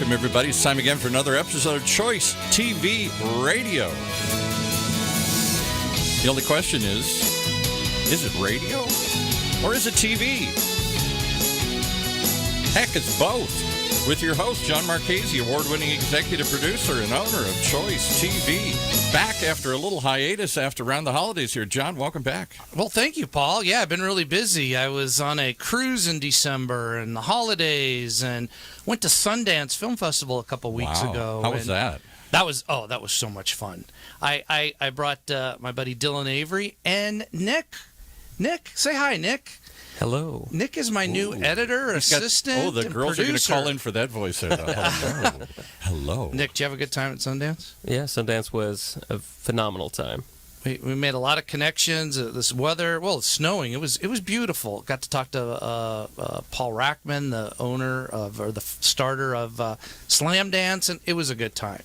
Welcome, everybody. It's time again for another episode of Choice TV Radio. The only question is it radio or is it TV? Heck, it's both. With your host, John Marchese, award-winning executive producer and owner of Choice TV. Back after a little hiatus around the holidays here. John, welcome back. Well, thank you, Paul. Yeah, I've been really busy. I was on a cruise in December and the holidays and went to Sundance Film Festival a couple weeks ago. How was that? That was so much fun. I brought my buddy Dylan Avery and Nick. Nick, say hi, Nick. Hello. Nick is my new editor, assistant, the girls producer. are going to call in for that voice there, though. Hello. Hello. Nick, did you have a good time at Sundance? Yeah, Sundance was a phenomenal time. We made a lot of connections. This weather, well, it's snowing. It was beautiful. Got to talk to Paul Rackman, the the starter of Slam Dance, and it was a good time.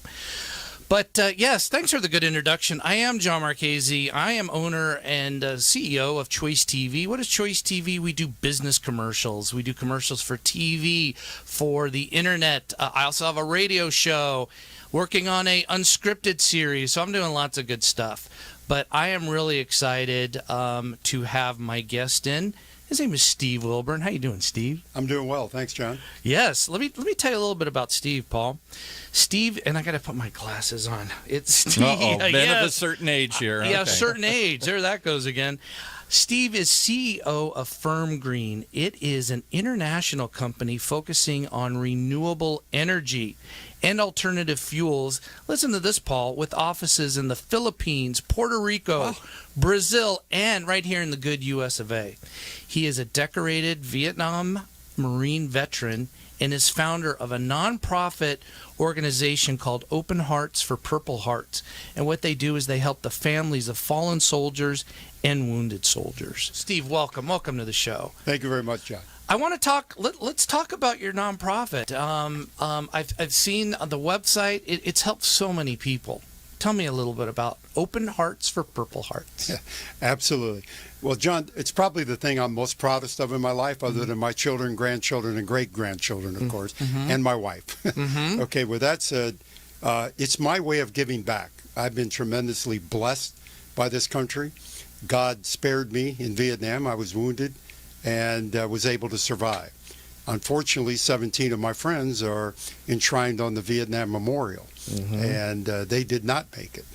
But yes, thanks for the good introduction. I am John Marchese. I am owner and CEO of Choice TV. What is Choice TV? We do business commercials. We do commercials for TV, for the internet. I also have a radio show, working on a unscripted series. So I'm doing lots of good stuff. But I am really excited to have my guest in. His name is Steve Wilburn. How you doing, Steve? I'm doing well. Thanks, John. Yes. Let me tell you a little bit about Steve, Paul. Steve, and I got to put my glasses on. It's Steve. Men of a certain age here. Yeah, okay. a certain age. There that goes again. Steve is CEO of FirmGreen. It is an international company focusing on renewable energy and alternative fuels. Listen to this, Paul, with offices in the Philippines, Puerto Rico, Brazil, and right here in the good U.S. of A. He is a decorated Vietnam Marine veteran and is founder of a nonprofit organization called Open Hearts for Purple Hearts. And what they do is they help the families of fallen soldiers and wounded soldiers. Steve, welcome. Welcome to the show. Thank you very much, John. I want to talk. Let's talk about your nonprofit. I've seen on the website. It's helped so many people. Tell me a little bit about Open Hearts for Purple Hearts. Yeah, absolutely. Well, John, it's probably the thing I'm most proudest of in my life, other than my children, grandchildren, and great-grandchildren, of course, and my wife. Okay, with that said, it's my way of giving back. I've been tremendously blessed by this country. God spared me in Vietnam. I was wounded and was able to survive. Unfortunately, 17 of my friends are enshrined on the Vietnam Memorial, and they did not make it.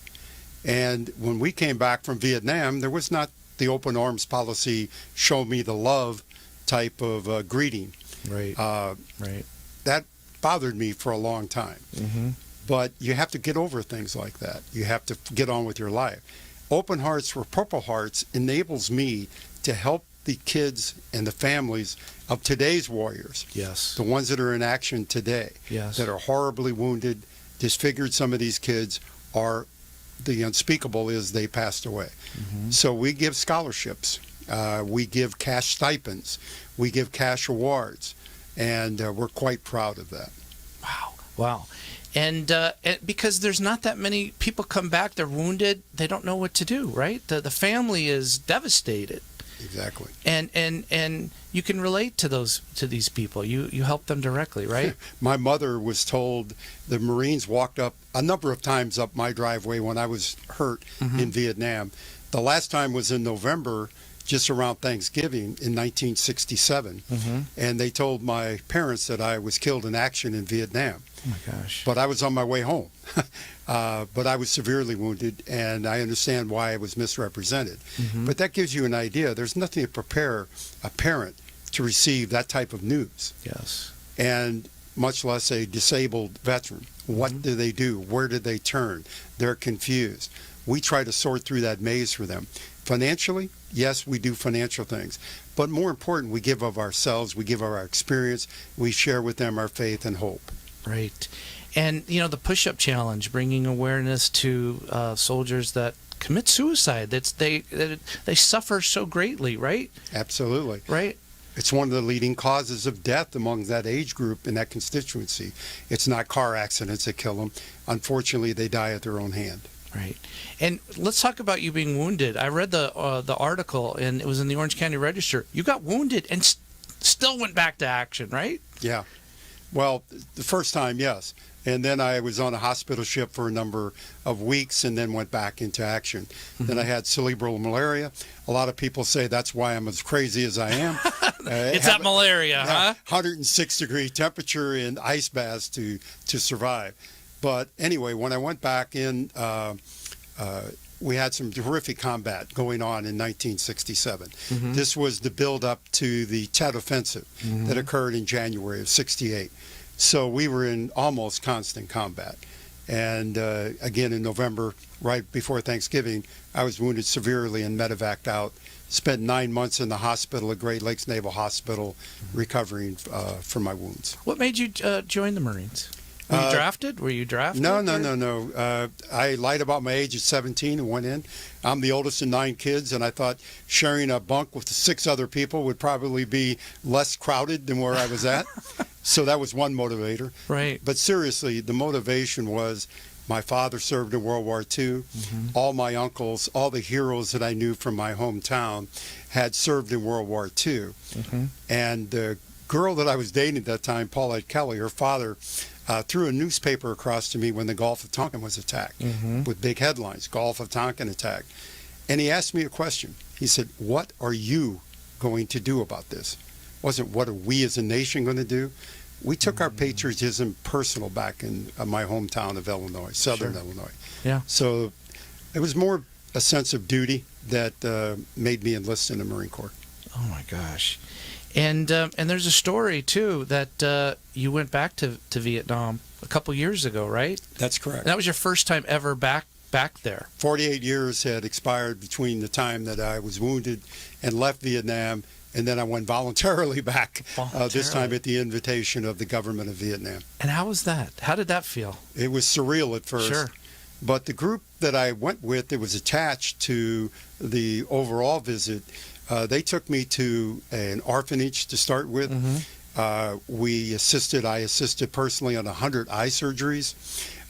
And when we came back from Vietnam, there was not the open arms policy, show me the love type of greeting. Right. Right. That bothered me for a long time. But you have to get over things like that. You have to get on with your life. Open Hearts for Purple Hearts enables me to help the kids and the families of today's warriors. Yes. The ones that are in action today. Yes. That are horribly wounded, disfigured. Some of these kids are, the unspeakable is they passed away. So we give scholarships. We give cash stipends. We give cash awards. And we're quite proud of that. Wow. And because there's not that many people come back, they're wounded, they don't know what to do, right? The family is devastated. Exactly. And you can relate to these people. You help them directly, right? My mother was told the Marines walked up a number of times up my driveway when I was hurt in Vietnam. The last time was in November, just around Thanksgiving in 1967. And they told my parents that I was killed in action in Vietnam. Oh my gosh. But I was on my way home. But I was severely wounded, and I understand why I was misrepresented. But that gives you an idea. There's nothing to prepare a parent to receive that type of news. Yes. And much less a disabled veteran. What do they do? Where do they turn? They're confused. We try to sort through that maze for them. Financially, yes, we do financial things. But more important, we give of ourselves, we give of our experience, we share with them our faith and hope. Right. And, the push-up challenge, bringing awareness to soldiers that commit suicide. They suffer so greatly, right? Absolutely. Right. It's one of the leading causes of death among that age group in that constituency. It's not car accidents that kill them. Unfortunately, they die at their own hand. Right. And let's talk about you being wounded. I read the article, and it was in the Orange County Register. You got wounded and still went back to action, right? Yeah. Well, the first time, yes. And then I was on a hospital ship for a number of weeks and then went back into action. Then I had cerebral malaria. A lot of people say that's why I'm as crazy as I am. It's that malaria, huh? 106-degree temperature and ice baths to survive. But anyway, when I went back in, we had some horrific combat going on in 1967. This was the build-up to the Tet Offensive that occurred in January of '68. So we were in almost constant combat. And again, in November, right before Thanksgiving, I was wounded severely and medevaced out. Spent 9 months in the hospital at Great Lakes Naval Hospital recovering from my wounds. What made you join the Marines? Were you drafted? Were you drafted? No. I lied about my age at 17 and went in. I'm the oldest of 9 kids, and I thought sharing a bunk with 6 other people would probably be less crowded than where I was at. So that was one motivator. Right. But seriously, the motivation was my father served in World War II. All my uncles, all the heroes that I knew from my hometown had served in World War II. And the girl that I was dating at that time, Paulette Kelly, her father threw a newspaper across to me when the Gulf of Tonkin was attacked with big headlines, Gulf of Tonkin attack. And he asked me a question. He said, what are you going to do about this? It wasn't what are we as a nation going to do? We took our patriotism personal back in my hometown of Illinois, southern Illinois. Yeah. So it was more a sense of duty that made me enlist in the Marine Corps. Oh my gosh. And there's a story too that you went back to Vietnam a couple years ago, right? That's correct. And that was your first time ever back there. 48 years had expired between the time that I was wounded and left Vietnam, and then I went voluntarily back, this time at the invitation of the government of Vietnam. And how was that? How did that feel? It was surreal at first. Sure. But the group that I went with that was attached to the overall visit, they took me to an orphanage to start with. I assisted personally on 100 eye surgeries.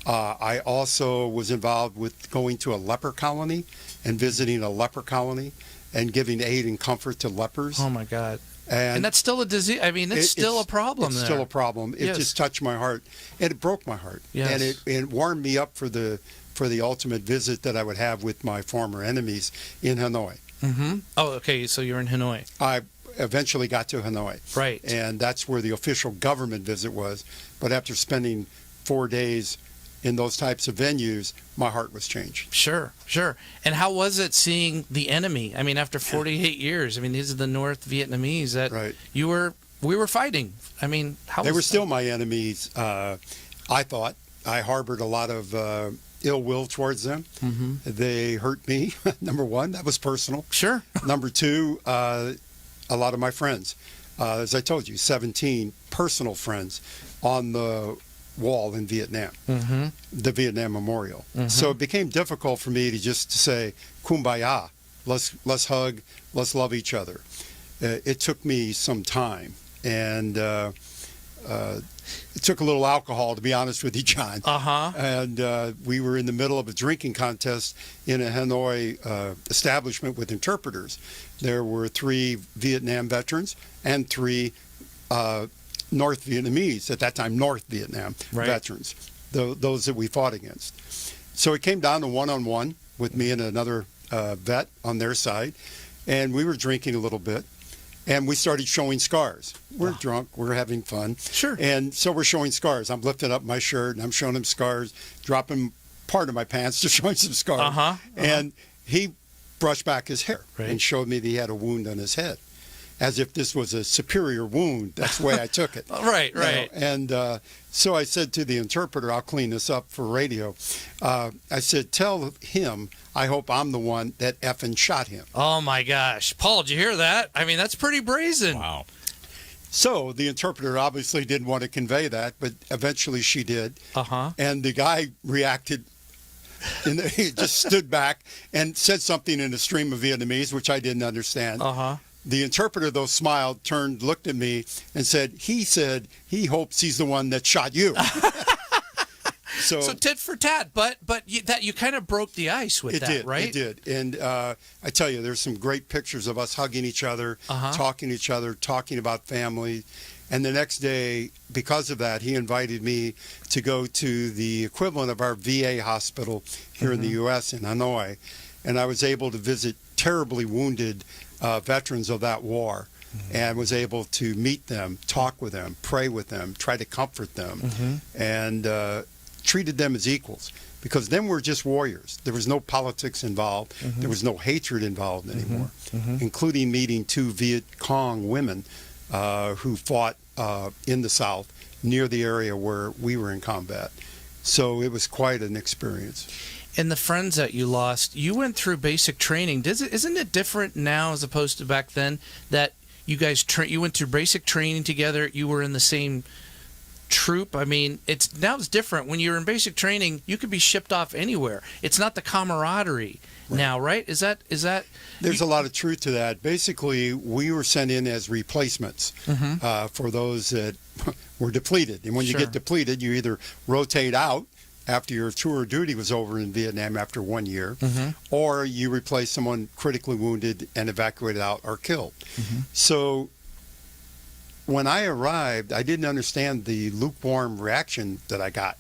I also was involved with going to a leper colony and visiting a leper colony and giving aid and comfort to lepers. Oh my God. And that's still a disease. I mean, it's still a problem. It's still a problem. It just touched my heart, and it broke my heart. Yes. And it warmed me up for the ultimate visit that I would have with my former enemies in Hanoi. Oh, okay. So you're in Hanoi. I eventually got to Hanoi. Right. And that's where the official government visit was. But after spending 4 days in those types of venues, my heart was changed. Sure. And how was it seeing the enemy? I mean, after 48 years, I mean, these are the North Vietnamese that we were fighting. I mean, they were still my enemies. I thought I harbored a lot of ill will towards them. They hurt me. Number one, that was personal. Sure. Number two, a lot of my friends. As I told you, 17 personal friends on the wall in Vietnam, the Vietnam Memorial. So it became difficult for me to just say, "Kumbaya, let's hug, let's love each other." It took me some time, and it took a little alcohol, to be honest with you, John. And we were in the middle of a drinking contest in a Hanoi establishment with interpreters. There were 3 Vietnam veterans and 3 North Vietnamese, at that time North Vietnam veterans, those that we fought against. So it came down to one-on-one with me and another vet on their side, and we were drinking a little bit, and we started showing scars. We're drunk, we're having fun. Sure. And so we're showing scars. I'm lifting up my shirt, and I'm showing him scars, dropping part of my pants to show him some scars. And he brushed back his hair and showed me that he had a wound on his head, as if this was a superior wound. That's the way I took it. Right. And so I said to the interpreter, I'll clean this up for radio. I said, tell him I hope I'm the one that effing shot him. Oh, my gosh. Paul, did you hear that? I mean, that's pretty brazen. Wow. So the interpreter obviously didn't want to convey that, but eventually she did. And the guy reacted. And he just stood back and said something in a stream of Vietnamese, which I didn't understand. The interpreter, though, smiled, turned, looked at me, and said he hopes he's the one that shot you. So tit for tat, but you kind of broke the ice with that, right? It did. And I tell you, there's some great pictures of us hugging each other, talking to each other, talking about family. And the next day, because of that, he invited me to go to the equivalent of our VA hospital here in the U.S. in Hanoi. And I was able to visit terribly wounded veterans of that war, and was able to meet them, talk with them, pray with them, try to comfort them, and treated them as equals. Because then we're just warriors. There was no politics involved. There was no hatred involved anymore, including meeting 2 Viet Cong women who fought in the South near the area where we were in combat. So it was quite an experience. And the friends that you lost, you went through basic training. Isn't it different now as opposed to back then that you guys you went through basic training together, you were in the same troop? I mean, it's different. When you're in basic training, you could be shipped off anywhere. It's not the camaraderie now, right? Is that There's a lot of truth to that. Basically, we were sent in as replacements for those that were depleted. And when you get depleted, you either rotate out after your tour of duty was over in Vietnam after 1 year, or you replace someone critically wounded and evacuated out or killed. So when I arrived, I didn't understand the lukewarm reaction that I got.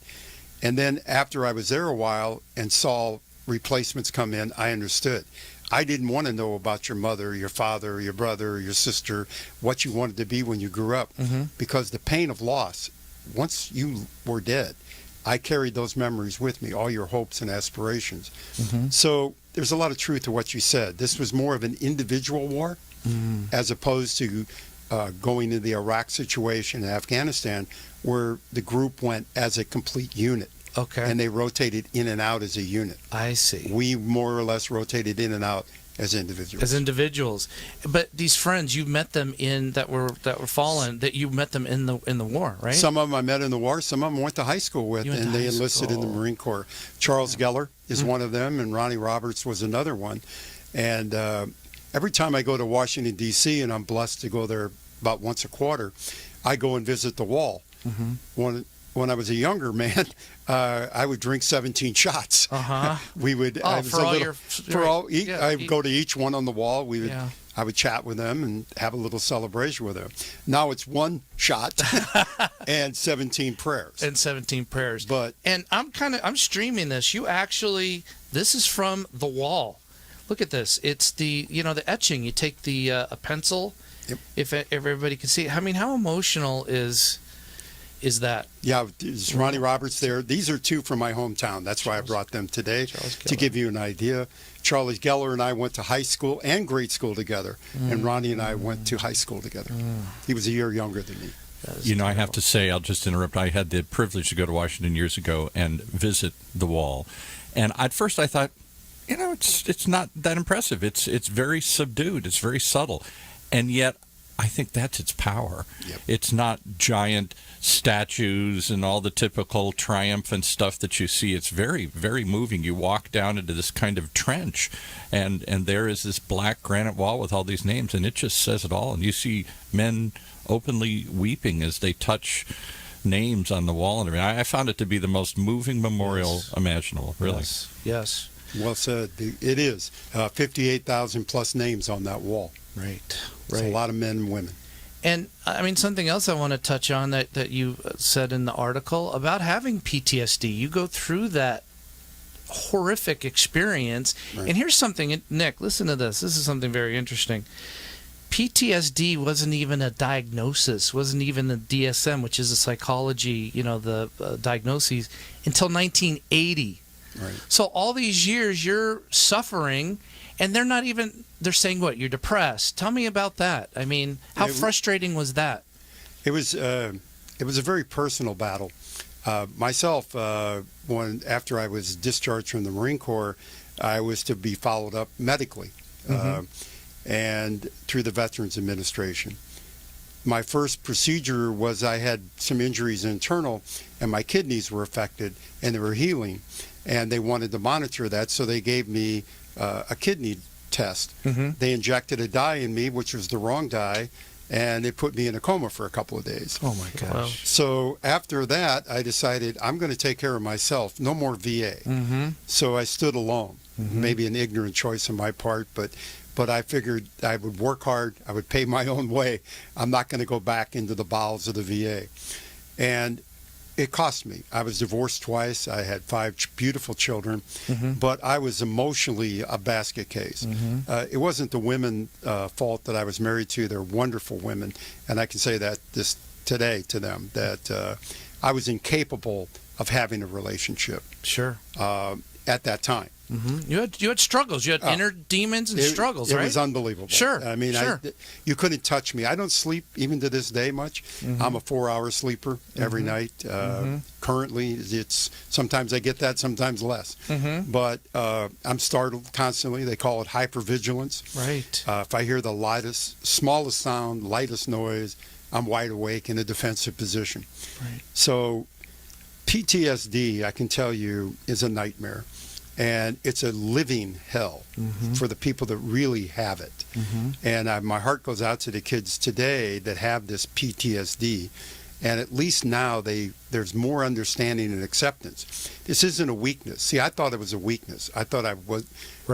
And then after I was there a while and saw replacements come in, I understood. I didn't want to know about your mother, your father, your brother, your sister, what you wanted to be when you grew up, because the pain of loss, once you were dead, I carried those memories with me, all your hopes and aspirations. So there's a lot of truth to what you said. This was more of an individual war as opposed to going into the Iraq situation in Afghanistan, where the group went as a complete unit. Okay. And they rotated in and out as a unit. I see. We more or less rotated in and out as individuals. But these friends, you met them that were fallen. That you met them in the war, right? Some of them I met in the war. Some of them went to high school with, and they enlisted in the Marine Corps. Charles Geller is one of them, and Ronnie Roberts was another one. And every time I go to Washington D.C., and I'm blessed to go there about once a quarter, I go and visit the wall. When I was a younger man, I would drink 17 shots. We would. I would go to each one on the wall. I would chat with them and have a little celebration with them. Now it's 1 shot and 17 prayers. And I'm streaming this. This is from the wall. Look at this. It's the etching. You take a pencil. Yep. If everybody can see it. I mean, how emotional is that? Yeah, there's Ronnie Roberts there. These are 2 from my hometown. That's why I brought them today, to give you an idea. Charlie Geller and I went to high school and grade school together, and Ronnie and I went to high school together. He was a year younger than me. I have to say, I'll just interrupt. I had the privilege to go to Washington years ago and visit the wall. And at first I thought, it's not that impressive. It's very subdued. It's very subtle. And yet, I think that's its power. Yep. It's not giant statues and all the typical triumphant stuff that you see. It's very, very moving. You walk down into this kind of trench, and there is this black granite wall with all these names, and it just says it all. And you see men openly weeping as they touch names on the wall. And I found it to be the most moving memorial imaginable, really. Yes. Well said. It is. 58,000 plus names on that wall. Right. It's a lot of men and women. And I mean, something else I want to touch on that you said in the article about having PTSD. You go through that horrific experience. Right. And here's something, Nick, listen to this. This is something very interesting. PTSD wasn't even a diagnosis, wasn't even the DSM, which is a psychology, the diagnoses, until 1980. Right. So all these years you're suffering, and they're saying what? You're depressed. Tell me about that. I mean, how frustrating was that? It was a very personal battle. Myself, after I was discharged from the Marine Corps, I was to be followed up medically and through the Veterans Administration. My first procedure was I had some injuries internal, and my kidneys were affected, and they were healing, and they wanted to monitor that, so they gave me a kidney test. They injected a dye in me, which was the wrong dye, and they put me in a coma for a couple of days. Oh my gosh. Wow. So after that, I decided I'm going to take care of myself. No more VA. So I stood alone. Maybe an ignorant choice on my part, but but I figured I would work hard. I would pay my own way. I'm not going to go back into the bowels of the VA. And it cost me. I was divorced twice. I had 5 beautiful children, but I was emotionally a basket case. It wasn't the women fault that I was married to. They're wonderful women, and I can say that this today to them, that I was incapable of having a relationship. Sure. At that time. You had struggles. You had inner demons and struggles, right? It was unbelievable. Sure. I mean, sure. You couldn't touch me. I don't sleep even to this day much. I'm a 4-hour sleeper every night. Currently, it's sometimes I get that, sometimes less. But I'm startled constantly. They call it hypervigilance. Right. If I hear the smallest sound, lightest noise, I'm wide awake in a defensive position. Right. So PTSD, I can tell you, is a nightmare. And it's a living hell for the people that really have it. And my heart goes out to the kids today that have this PTSD. And at least now there's more understanding and acceptance. This isn't a weakness. See, I thought it was a weakness. I thought I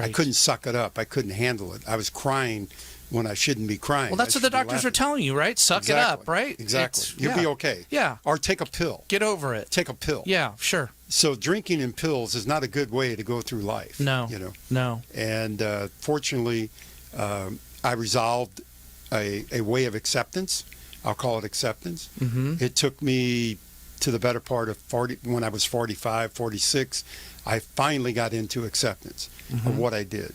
couldn't suck it up. I couldn't handle it. I was crying when I shouldn't be crying. Well, that's what the doctors are telling you, right? Suck it up, right? Exactly. You'll be okay. Yeah. Or take a pill. Get over it. Take a pill. Yeah, sure. So drinking and pills is not a good way to go through life. No. No. And fortunately, I resolved a way of acceptance. I'll call it acceptance. It took me to the better part of 40, when I was 45, 46, I finally got into acceptance of what I did.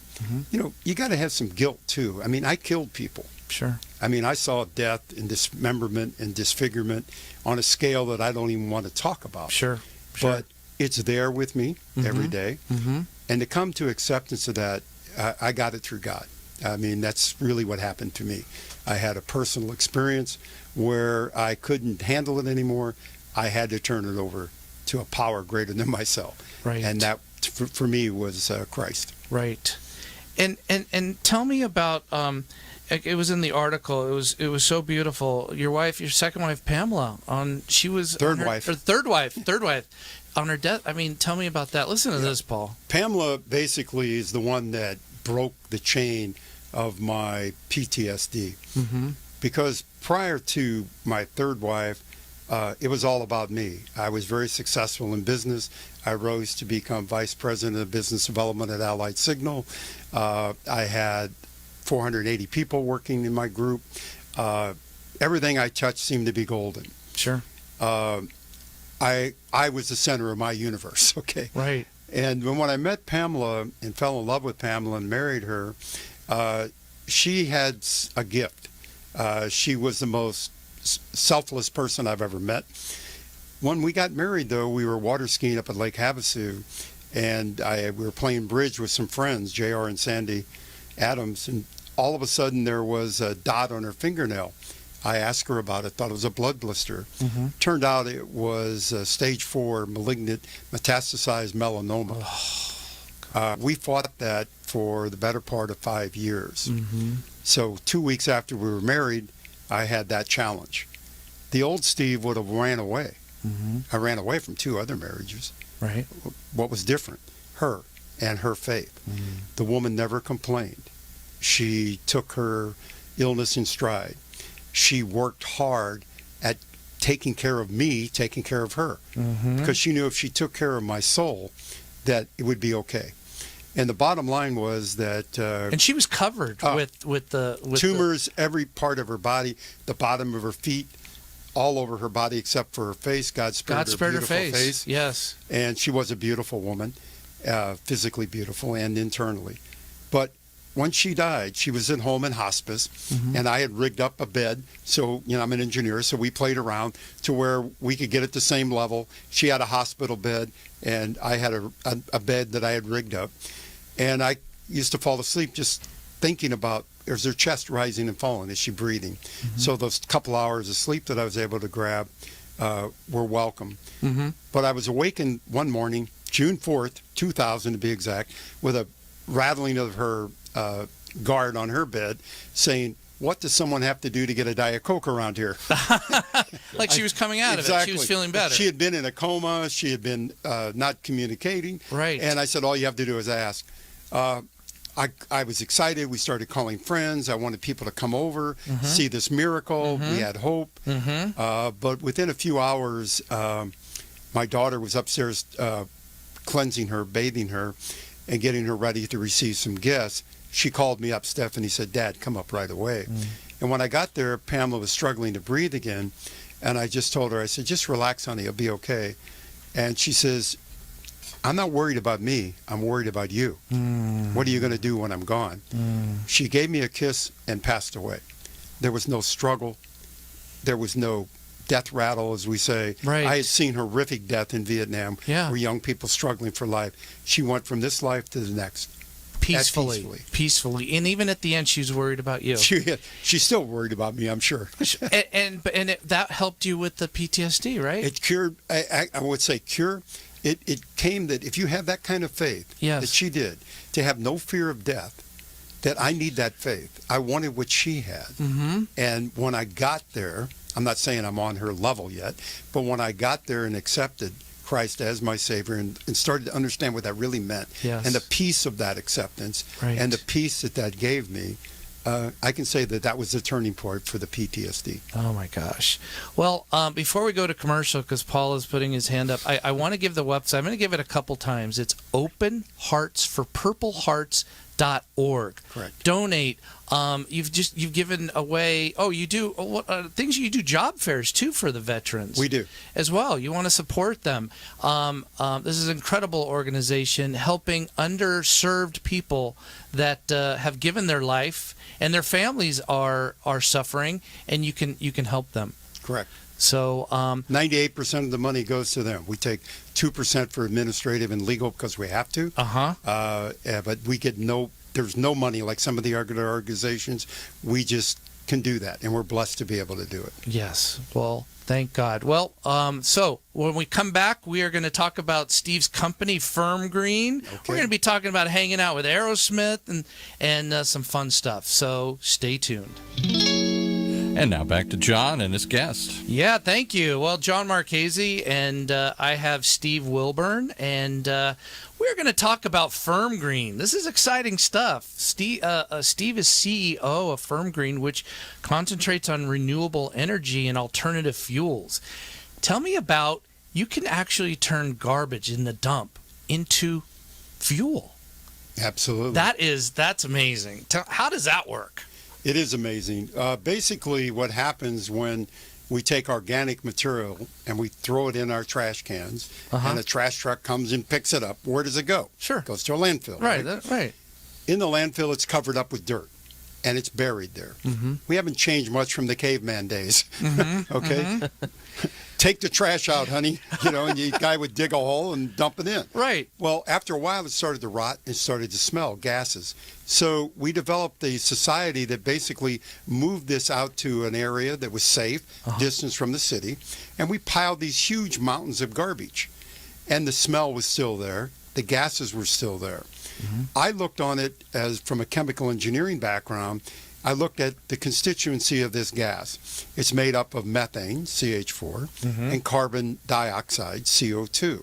You got to have some guilt too. I mean, I killed people. Sure. I mean, I saw death and dismemberment and disfigurement on a scale that I don't even want to talk about. Sure. But it's there with me every day. And to come to acceptance of that, I got it through God. I mean, that's really what happened to me. I had a personal experience where I couldn't handle it anymore. I had to turn it over to a power greater than myself. Right. And that, for me, was Christ. Right. And tell me about, it was in the article, it was so beautiful. Your wife, your second wife, Pamela, she was... Third wife. On her death. I mean, tell me about that. Listen to this, Paul. Pamela basically is the one that broke the chain of my PTSD. Because prior to my third wife, it was all about me. I was very successful in business. I rose to become vice president of business development at Allied Signal. I had 480 people working in my group. Everything I touched seemed to be golden. Sure. I was the center of my universe, okay? Right. And when I met Pamela and fell in love with Pamela and married her, she had a gift. She was the most selfless person I've ever met. When we got married, though, we were water skiing up at Lake Havasu, and we were playing bridge with some friends, JR and Sandy Adams, and all of a sudden there was a dot on her fingernail. I asked her about it, thought it was a blood blister. Turned out it was stage 4 malignant metastasized melanoma. We fought that for the better part of 5 years. So 2 weeks after we were married, I had that challenge. The old Steve would have ran away. I ran away from 2 other marriages. Right. What was different? Her and her faith. The woman never complained. She took her illness in stride. She worked hard at taking care of me, taking care of her, because she knew if she took care of my soul, that it would be okay. And the bottom line was that... and she was covered with tumors, every part of her body, the bottom of her feet, all over her body except for her face. God spared her beautiful face. Yes. And she was a beautiful woman, physically beautiful and internally. But when she died, she was at home in hospice, and I had rigged up a bed. So, I'm an engineer, so we played around to where we could get at the same level. She had a hospital bed, and I had a bed that I had rigged up. And I used to fall asleep just thinking about, is her chest rising and falling? Is she breathing? So those couple hours of sleep that I was able to grab were welcome. But I was awakened one morning, June 4th, 2000 to be exact, with a rattling of her guard on her bed saying, what does someone have to do to get a Diet Coke around here? Like she was coming out of it. She was feeling better. She had been in a coma. She had been not communicating. Right. And I said, all you have to do is ask. I was excited. We started calling friends. I wanted people to come over, see this miracle. We had hope. But within a few hours, my daughter was upstairs cleansing her, bathing her, and getting her ready to receive some guests. She called me up, Stephanie said, Dad, come up right away. And when I got there, Pamela was struggling to breathe again. And I just told her, I said, just relax, honey, it'll be okay. And she says, I'm not worried about me. I'm worried about you. What are you going to do when I'm gone? She gave me a kiss and passed away. There was no struggle. There was no death rattle, as we say. Right. I had seen horrific death in Vietnam where young people struggling for life. She went from this life to the next. Peacefully. And even at the end, she was worried about you. She's still worried about me, I'm sure. That helped you with the PTSD, right? It cured, I would say cure. It came that if you have that kind of faith that she did, to have no fear of death, that I need that faith. I wanted what she had. And when I got there, I'm not saying I'm on her level yet, but when I got there and accepted Christ as my Savior and started to understand what that really meant, and the peace of that acceptance, and the peace that gave me, I can say that was the turning point for the PTSD. Oh, my gosh. Well, before we go to commercial, because Paul is putting his hand up, I want to give the website. I'm going to give it a couple times. It's openheartsforpurplehearts.org. Correct. Donate. You've given away. Oh, you do things. You do job fairs too for the veterans. We do as well. You want to support them. This is an incredible organization helping underserved people that have given their life and their families are suffering, and you can help them. Correct. So 98% of the money goes to them. We take 2% for administrative and legal because we have to. But we get there's no money like some of the other organizations. We just can do that, and we're blessed to be able to do it. Yes. Well, thank God. Well, so when we come back, we are going to talk about Steve's company, FirmGreen. Okay. We're going to be talking about hanging out with Aerosmith and some fun stuff. So stay tuned. And now back to John and his guest. Yeah, thank you. Well, John Marchese, and I have Steve Wilburn, and we're going to talk about FirmGreen. This is exciting stuff. Steve is CEO of FirmGreen, which concentrates on renewable energy and alternative fuels. Tell me about, you can actually turn garbage in the dump into fuel. Absolutely. That's amazing. How does that work? It is amazing. Basically, what happens when we take organic material and we throw it in our trash cans, and a trash truck comes and picks it up, where does it go? Sure. It goes to a landfill. Right. In the landfill, it's covered up with dirt, and it's buried there. We haven't changed much from the caveman days. Okay? Take the trash out, honey. And the guy would dig a hole and dump it in. Right. Well, after a while, it started to rot and started to smell gases. So we developed a society that basically moved this out to an area that was safe, distance from the city, and we piled these huge mountains of garbage. And the smell was still there. The gases were still there. I looked on it as from a chemical engineering background. I looked at the constituency of this gas. It's made up of methane, CH4, and carbon dioxide, CO2.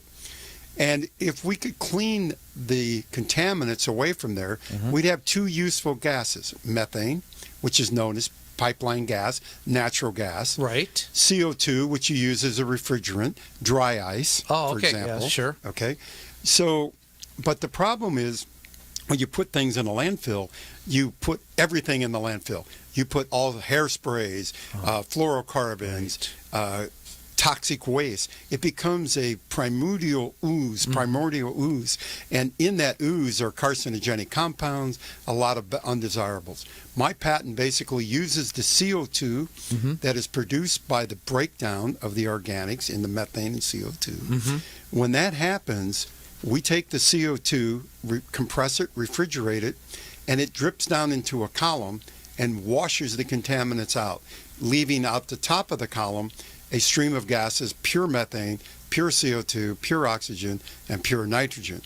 And if we could clean the contaminants away from there, we'd have two useful gases: methane, which is known as pipeline gas, natural gas. Right. CO2, which you use as a refrigerant, dry ice, for example. Yeah, sure. Okay. So, but the problem is, when you put things in a landfill, you put everything in the landfill. You put all the hairsprays, fluorocarbons, toxic waste. It becomes a primordial ooze, and in that ooze are carcinogenic compounds, a lot of undesirables. My patent basically uses the CO2 that is produced by the breakdown of the organics in the methane and CO2. When that happens, we take the CO2, compress it, refrigerate it, and it drips down into a column and washes the contaminants out, leaving out the top of the column a stream of gases: pure methane, pure CO2, pure oxygen, and pure nitrogen.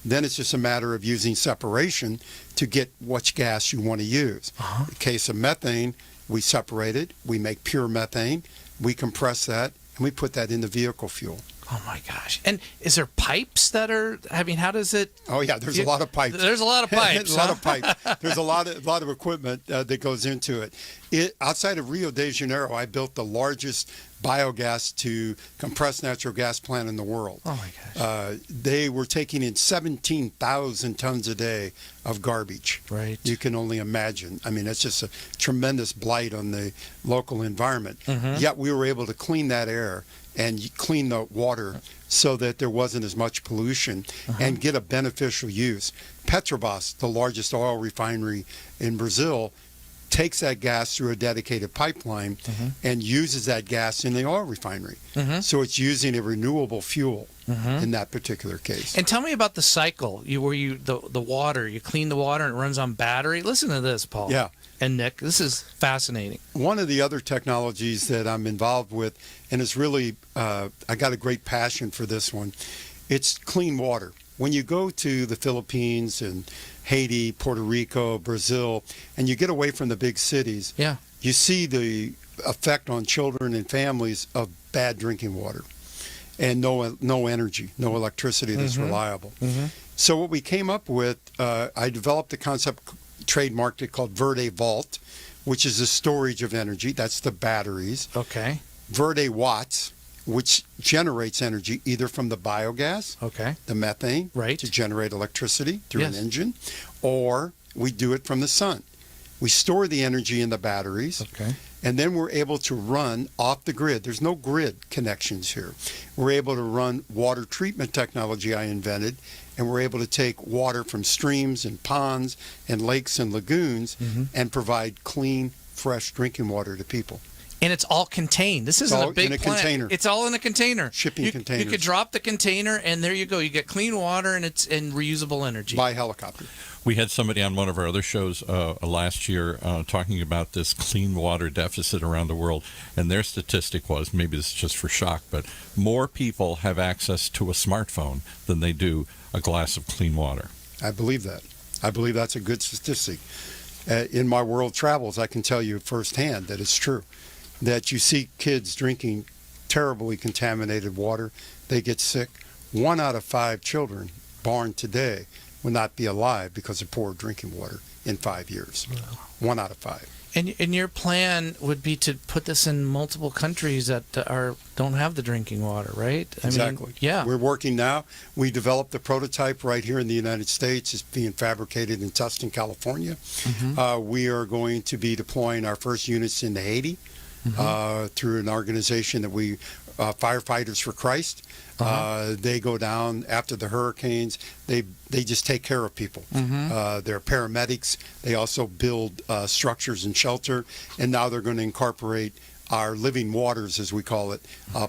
Then it's just a matter of using separation to get which gas you want to use. In the case of methane, we separate it, we make pure methane, we compress that, and we put that in the vehicle fuel. Oh my gosh! And is there pipes that are? I mean, how does it? Oh yeah, there's a lot of pipes. There's a lot of pipes. A lot of pipes. There's a lot of equipment that goes into it. Outside of Rio de Janeiro, I built the largest biogas to compressed natural gas plant in the world. Oh my gosh! They were taking in 17,000 tons a day of garbage. Right. You can only imagine. I mean, it's just a tremendous blight on the local environment. Yet we were able to clean that air and clean the water so that there wasn't as much pollution and get a beneficial use. Petrobras, the largest oil refinery in Brazil, takes that gas through a dedicated pipeline and uses that gas in the oil refinery. So it's using a renewable fuel in that particular case. And tell me about the cycle. The water, you clean the water and it runs on battery. Listen to this, Paul. Yeah. And Nick, this is fascinating. One of the other technologies that I'm involved with, and it's really, I got a great passion for this one, it's clean water. When you go to the Philippines and Haiti, Puerto Rico, Brazil, and you get away from the big cities, you see the effect on children and families of bad drinking water and no energy, no electricity that's reliable. So what we came up with, I developed a concept, trademarked it, called Verde Vault, which is the storage of energy. That's the batteries. Okay. Verde Watts, which generates energy either from the biogas, the methane, to generate electricity through an engine, or we do it from the sun. We store the energy in the batteries, and then we're able to run off the grid. There's no grid connections here. We're able to run water treatment technology I invented, and we're able to take water from streams and ponds and lakes and lagoons and provide clean, fresh drinking water to people. And it's all contained. This isn't a big in a plant. container. It's all in a container. Shipping containers. You could drop the container, and there you go. You get clean water, and it's in reusable energy. By helicopter. We had somebody on one of our other shows last year talking about this clean water deficit around the world, and their statistic was, maybe this is just for shock, but more people have access to a smartphone than they do a glass of clean water. I believe that. I believe that's a good statistic. In my world travels, I can tell you firsthand that it's true. That you see kids drinking terribly contaminated water, they get sick. 1 out of 5 children born today will not be alive because of poor drinking water in 5 years. Wow. 1 out of 5. And your plan would be to put this in multiple countries that don't have the drinking water, right? Exactly. We're working now. We developed the prototype right here in the United States. It's being fabricated in Tustin, California. We are going to be deploying our first units into Haiti. Through an organization that we, Firefighters for Christ. They go down after the hurricanes. They just take care of people. They're paramedics. They also build structures and shelter. And now they're going to incorporate our Living Waters, as we call it,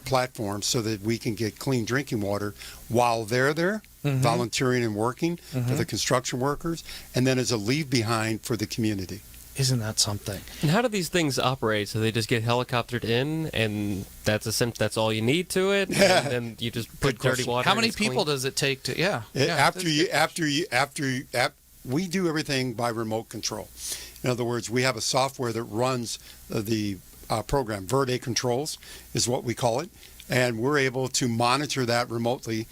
platform so that we can get clean drinking water while they're there, volunteering and working for the construction workers, and then as a leave behind for the community. Isn't that something? And how do these things operate? So they just get helicoptered in, and that's all you need to it, and then you just put dirty water. How many people does it take to? We do everything by remote control. In other words, we have a software that runs the program. Verde Controls is what we call it, and we're able to monitor that remotely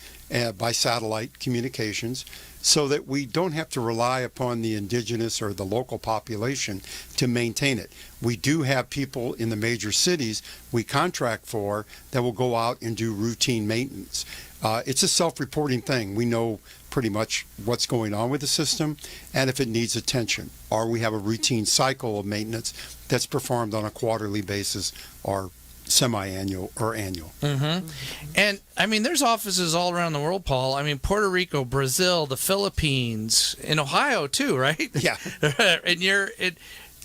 by satellite communications, so that we don't have to rely upon the indigenous or the local population to maintain it. We do have people in the major cities we contract for that will go out and do routine maintenance. It's a self-reporting thing. We know pretty much what's going on with the system and if it needs attention. Or we have a routine cycle of maintenance that's performed on a quarterly basis or semi-annual or annual. And I mean, there's offices all around the world, Paul. I mean, Puerto Rico, Brazil, the Philippines, in Ohio too, right? Yeah. And you're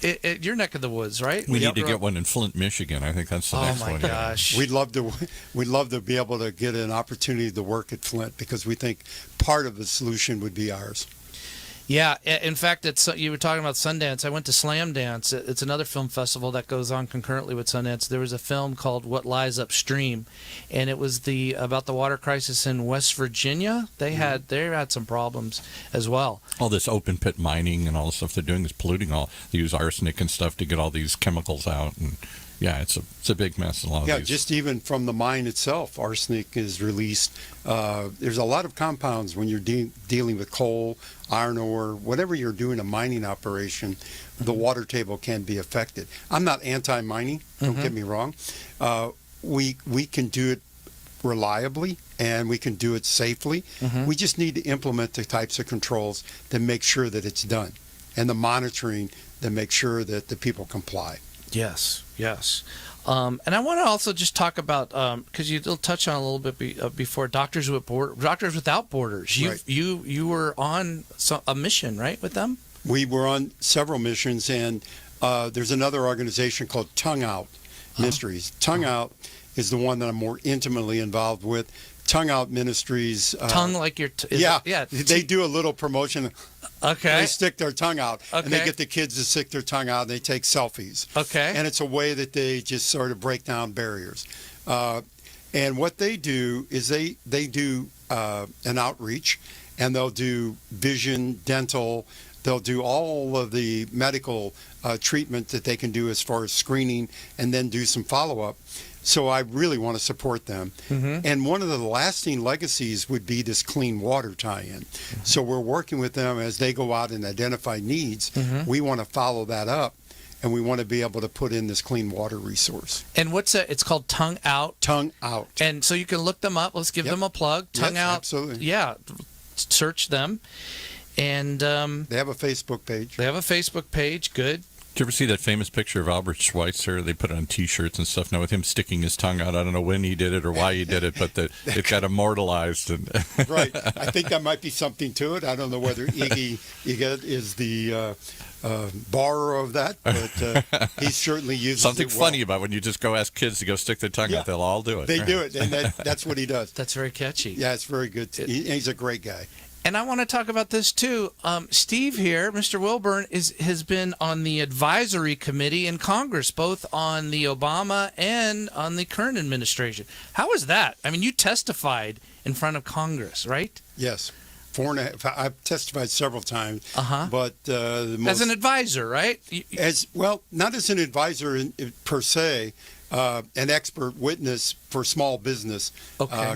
your neck of the woods, right? We need to get one in Flint, Michigan. I think that's the next one. Oh my gosh. We'd love to be able to get an opportunity to work at Flint, because we think part of the solution would be ours. Yeah, in fact, you were talking about Sundance. I went to Slam Dance. It's another film festival that goes on concurrently with Sundance. There was a film called What Lies Upstream, and it was about the water crisis in West Virginia. They had some problems as well. All this open pit mining and all the stuff they're doing is polluting all. They use arsenic and stuff to get all these chemicals out. And Yeah, it's a big mess in a lot of Yeah, these. just even from the mine itself, arsenic is released. There's a lot of compounds when you're dealing with coal, iron ore, whatever you're doing a mining operation, the water table can be affected. I'm not anti-mining, don't get me wrong. We can do it reliably and we can do it safely. We just need to implement the types of controls that make sure that it's done, and the monitoring that make sure that the people comply. Yes, yes. And I want to also just talk about, because you did touch on a little bit before, Doctors Without Borders. Right. You were on a mission, right, with them? We were on several missions, and there's another organization called Tongue Out Ministries. Tongue Out is the one that I'm more intimately involved with. Tongue Out Ministries. Tongue like your... They do a little promotion. Okay. They stick their tongue out, and they Okay. get the kids to stick their tongue out, and they take selfies. Okay. And it's a way that they just sort of break down barriers. And what they do is they do an outreach, and they'll do vision, dental, they'll do all of the medical treatment that they can do as far as screening, and then do some follow-up. So I really want to support them. And one of the lasting legacies would be this clean water tie-in. So we're working with them as they go out and identify needs. We want to follow that up, and we want to be able to put in this clean water resource. And what's that? It's called Tongue Out. Tongue Out. And so you can look them up. Let's give them a plug. Tongue Yes, Out. absolutely. Yeah. Search them. And They have a Facebook page. they have a Facebook page. Good. Did you ever see that famous picture of Albert Schweitzer? They put it on T-shirts and stuff now with him sticking his tongue out. I don't know when he did it or why he did it, but it got immortalized. And Right. I think that might be something to it. I don't know whether Iggy is the borrower of that, but he certainly uses something it well. funny about when you just go ask kids to go stick their tongue out, they'll all do it. They do it, and that's what he does. That's very catchy. Yeah, it's very good. He's a great guy. And I want to talk about this too. Steve here, Mr. Wilburn, has been on the advisory committee in Congress, both on the Obama and on the current administration. How was that? I mean, you testified in front of Congress, right? Yes. 4.5. I've testified several times, but the most, As an advisor, right? as well, not as an advisor per se, an expert witness for small business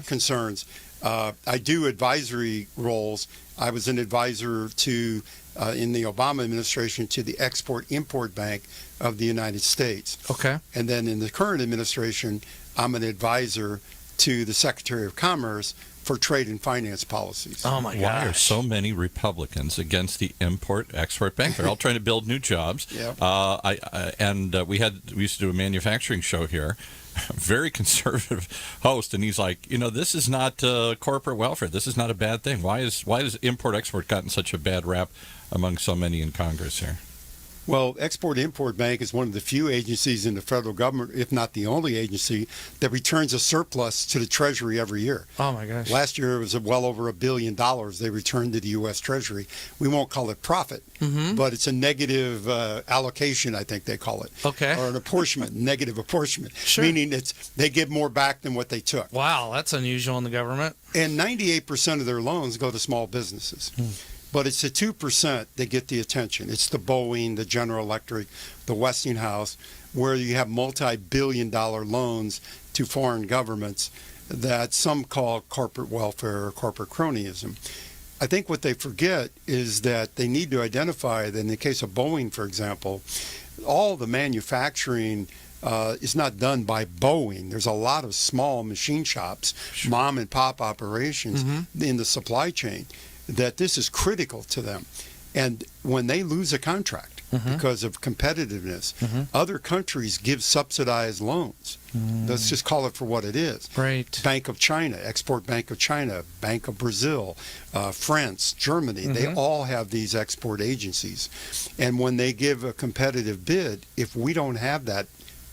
concerns. I do advisory roles. I was an advisor to, in the Obama administration, to the Export-Import Bank of the United States. Okay. And then in the current administration, I'm an advisor to the Secretary of Commerce for trade and finance policies. Oh, my Why are gosh. so many Republicans against the Import-Export Bank? They're all trying to build new jobs. Yep. We used to do a manufacturing show here. Very conservative host, and he's like, this is not corporate welfare. This is not a bad thing. Why has import-export gotten such a bad rap among so many in Congress here? Well, Export-Import Bank is one of the few agencies in the federal government, if not the only agency, that returns a surplus to the Treasury every year. Oh, my gosh. Last year, it was well over $1 billion they returned to the U.S. Treasury. We won't call it profit, but it's a negative allocation, I think they call it. Okay. Or an apportionment, negative apportionment, Sure. meaning they give more back than what they took. Wow, that's unusual in the government. And 98% of their loans go to small businesses. But it's the 2% that get the attention. It's the Boeing, the General Electric, the Westinghouse, where you have multi-billion-dollar loans to foreign governments that some call corporate welfare or corporate cronyism. I think what they forget is that they need to identify that in the case of Boeing, for example, all the manufacturing is not done by Boeing. There's a lot of small machine shops, mom and pop operations in the supply chain, that this is critical to them. And when they lose a contract because of competitiveness, other countries give subsidized loans. Let's just call it for what it is. Right. Bank of China, Export Bank of China, Bank of Brazil, France, Germany, they all have these export agencies. And when they give a competitive bid, if we don't have that,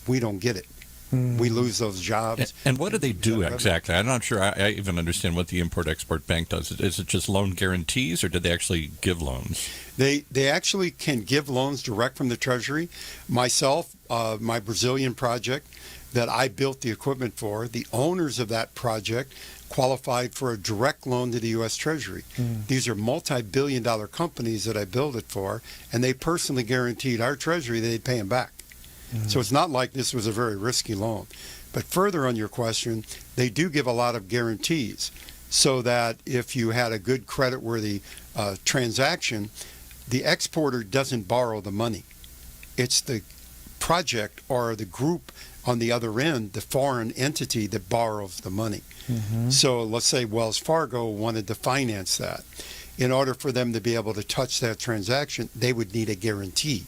we don't get it. We lose those jobs. And what do they do exactly? I'm not sure I even understand what the Import-Export Bank does. Is it just loan guarantees, or do they actually give loans? They actually can give loans direct from the Treasury. Myself, my Brazilian project that I built the equipment for, the owners of that project qualified for a direct loan to the U.S. Treasury. These are multi-billion-dollar companies that I built it for, and they personally guaranteed our Treasury they'd pay them back. So it's not like this was a very risky loan. But further on your question, they do give a lot of guarantees so that if you had a good creditworthy transaction, the exporter doesn't borrow the money. It's the project or the group on the other end, the foreign entity, that borrows the money. So let's say Wells Fargo wanted to finance that. In order for them to be able to touch that transaction, they would need a guarantee.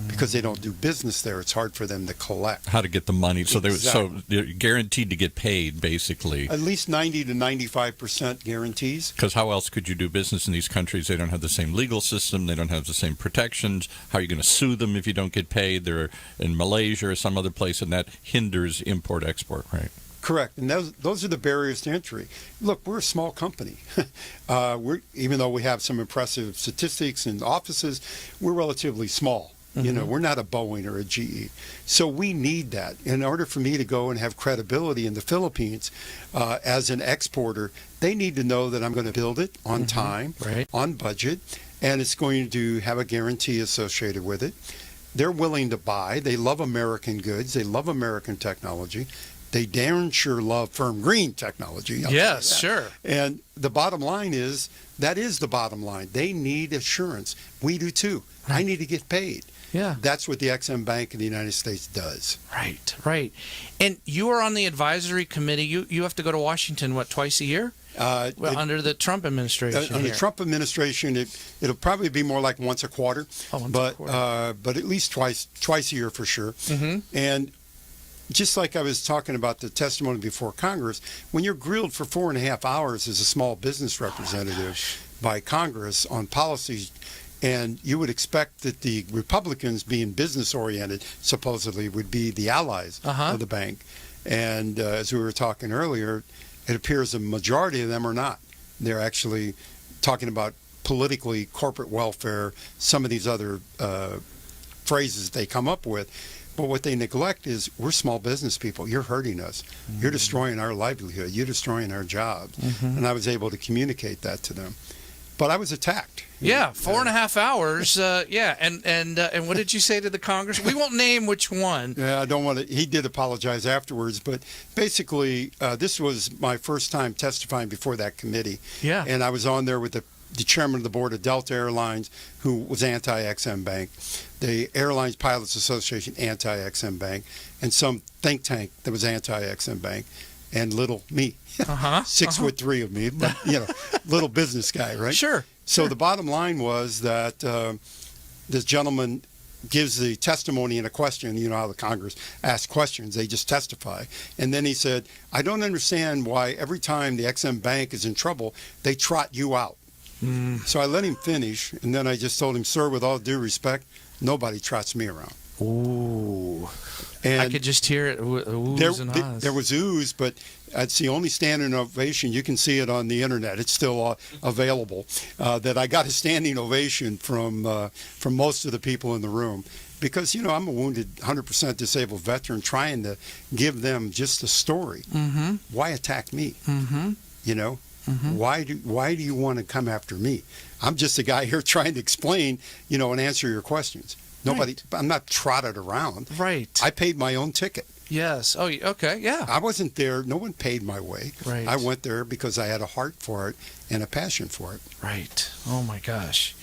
Because they don't do business there, it's hard for them to collect. How to get the money? So Exactly. they're guaranteed to get paid, basically. At least 90 to 95% guarantees. Because how else could you do business in these countries? They don't have the same legal system. They don't have the same protections. How are you going to sue them if you don't get paid? They're in Malaysia or some other place, and that hinders import-export, right? Correct, and those are the barriers to entry. Look, we're a small company. Even though we have some impressive statistics and offices, we're relatively small. You know, we're not a Boeing or a GE. So we need that. In order for me to go and have credibility in the Philippines as an exporter, they need to know that I'm going to build it on time, Right. on budget, and it's going to have a guarantee associated with it. They're willing to buy. They love American goods. They love American technology. They darn sure love FirmGreen technology. I'll Yes, tell you that. sure. And the bottom line is, that is the bottom line. They need assurance. We do too. I need to get paid. Yeah. That's what the XM Bank in the United States does. Right, right. And you are on the advisory committee. You have to go to Washington, what, twice a year? Under the Trump administration. Under here. Trump administration, it'll probably be more like once a quarter. Oh, once a but quarter. but at least twice a year for sure. And just like I was talking about the testimony before Congress, when you're grilled for 4.5 hours as a small business representative by Congress on policies, and you would expect that the Republicans, being business-oriented, supposedly would be the allies of the bank. And as we were talking earlier, it appears a majority of them are not. They're actually talking about politically corporate welfare, some of these other phrases they come up with. But what they neglect is, we're small business people. You're hurting us. You're destroying our livelihood. You're destroying our jobs. And I was able to communicate that to them. But I was attacked. Yeah, 4.5 hours. Yeah, and what did you say to the Congress? We won't name which one. Yeah, I don't want to. He did apologize afterwards, but basically, this was my first time testifying before that committee. Yeah. And I was on there with the chairman of the board of Delta Airlines, who was anti-XM Bank, the Airlines Pilots Association, anti-XM Bank, and some think tank that was anti-XM Bank, and little me. 6'3" of me, but little business guy, right? Sure. So the bottom line was that this gentleman gives the testimony in a question. You know how the Congress asks questions, they just testify. And then he said, I don't understand why every time the XM Bank is in trouble, they trot you out. So I let him finish, and then I just told him, sir, with all due respect, nobody trots me around. Ooh. And I could just hear it oohs and ahs. there was ooze, but it's the only standing ovation. You can see it on the internet. It's still available. That I got a standing ovation from most of the people in the room, because I'm a wounded, 100% disabled veteran trying to give them just a story. Why attack me? Why do you want to come after me? I'm just a guy here trying to explain, and answer your questions. Nobody. Right. I'm not trotted around. Right. I paid my own ticket. Yes. Oh, okay. Yeah. I wasn't there. No one paid my way. Right. I went there because I had a heart for it and a passion for it. Right. Oh my gosh.